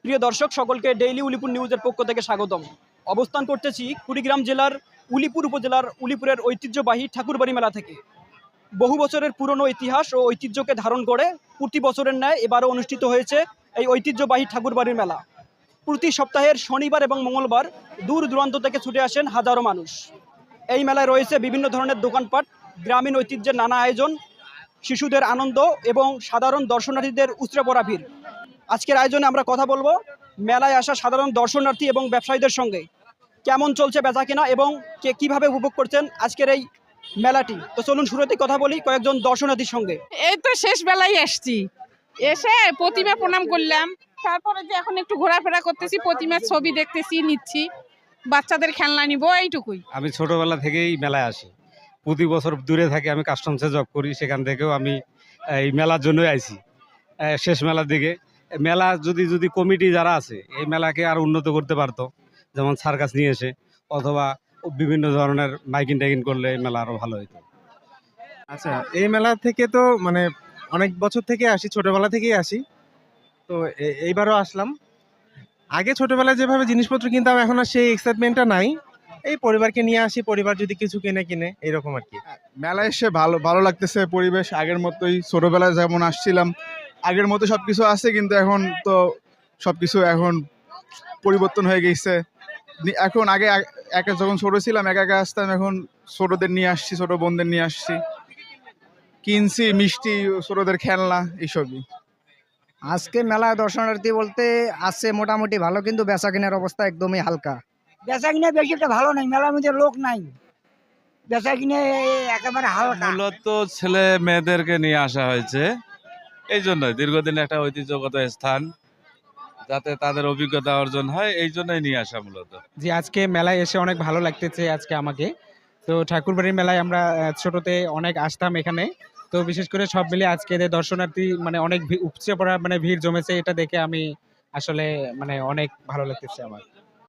প্রিয় দর্শক সকলকে ডেইলি উলিপুর নিউজের পক্ষ থেকে স্বাগতম। অবস্থান করতেছি কুড়িগ্রাম জেলার উলিপুর উপজেলার উলিপুরের ঐতিহ্যবাহী ঠাকুরবাড়ি মেলা থেকে। বহু বছরের পুরনো ইতিহাস ও ঐতিহ্যকে ধারণ করে প্রতি বছরের ন্যায় এবারও অনুষ্ঠিত হয়েছে এই ঐতিহ্যবাহী ঠাকুরবাড়ির মেলা। প্রতি সপ্তাহের শনিবার এবং মঙ্গলবার দূর দূরান্ত থেকে ছুটে আসেন হাজারো মানুষ। এই মেলায় রয়েছে বিভিন্ন ধরনের দোকানপাট, গ্রামীণ ঐতিহ্যের নানা আয়োজন, শিশুদের আনন্দ এবং সাধারণ দর্শনার্থীদের উৎরে পড়া ভিড়। আজকের আয়োজনে আমরা কথা বলবো মেলায় আসা সাধারণ দর্শনার্থী এবং ব্যবসায়ীদের সঙ্গে। কেমন চলছে বেচাকেনা এবং কে কীভাবে উপভোগ করছেন আজকের এই মেলাটি। তো চলুন শুরুতেই কথা বলি কয়েকজন দর্শনার্থীর সঙ্গে। এই তো শেষ বেলায় আসছি, এসে প্রতিমা প্রণাম করলাম, তারপরে যে এখন একটু ঘোরাফেরা করতেছি, প্রতিমার ছবি দেখতেছি, নিচ্ছি, বাচ্চাদের খেলনা নিব, এইটুকুই। আমি ছোটবেলা থেকেই মেলায় আসি, প্রতি বছর দূরে থাকি, আমি কাস্টমসে জব করি, সেখান থেকেও আমি এই মেলার জন্যই আইছি। শেষ মেলার দিকে মেলা যদি কমিটি যারা আছে এই মেলাকে আর উন্নত করতে পারতো, যেমন সার্কাস নিয়ে এসে অথবা বিভিন্ন ধরনের মাইকিং টাইকিং করলে এই মেলা আরও ভালো হতো। আচ্ছা, এই মেলা থেকে তো মানে অনেক বছর থেকে আসি, ছোটবেলা থেকেই আসি। তো এইবারও আসলাম। আগে ছোটবেলায় যেভাবে জিনিসপত্র কিনতাম, এখন আর সেই এক্সাইটমেন্টটা নাই। এই পরিবারকে নিয়ে আসি, পরিবার যদি কিছু কিনে এরকম আর কি। মেলায় এসে ভালো ভালো লাগতেছে, পরিবেশ আগের মতোই, ছোটবেলায় যেমন আসছিলাম আগের মতো সবকিছু আছে, কিন্তু এখন তো সবকিছু এখন পরিবর্তন হয়ে গেছে। এখন আগে একা যখন ছোট ছিলাম একা একা আসতাম, এখন ছোটদের নিয়ে আসছি, ছোট বোনদের নিয়ে আসছি, কিনছি মিষ্টি, ছোটদের খেলনা, এইসবই। আজকে মেলায় দর্শনার্থী বলতে আছে মোটামুটি ভালো, কিন্তু বেচা কেনার অবস্থা একদমই হালকা। বেচা কিনে বেশি একটা ভালো নাই, মেলার মধ্যে লোক নাই, বেচা কিনে একেবারে হালকা। মূলত ছেলে মেয়েদেরকে নিয়ে আসা হয়েছে, এই জন্য দীর্ঘদিন একটা ঐতিহ্যগত স্থান, যাতে তাদের অভিজ্ঞতা অর্জন হয়, এই জন্যই নিয়ে আসা মূলত। যে আজকে মেলায় এসে অনেক ভালো লাগতেছে আজকে আমাকে। তো ঠাকুরবাড়ির মেলায় আমরা ছোটতে অনেক আসতাম এখানে, তো বিশেষ করে সব মিলে আজকে যে দর্শনার্থী মানে অনেক উপচে পড়া মানে ভিড় জমেছে, এটা দেখে আমি আসলে মানে অনেক ভালো লাগতেছে আমার।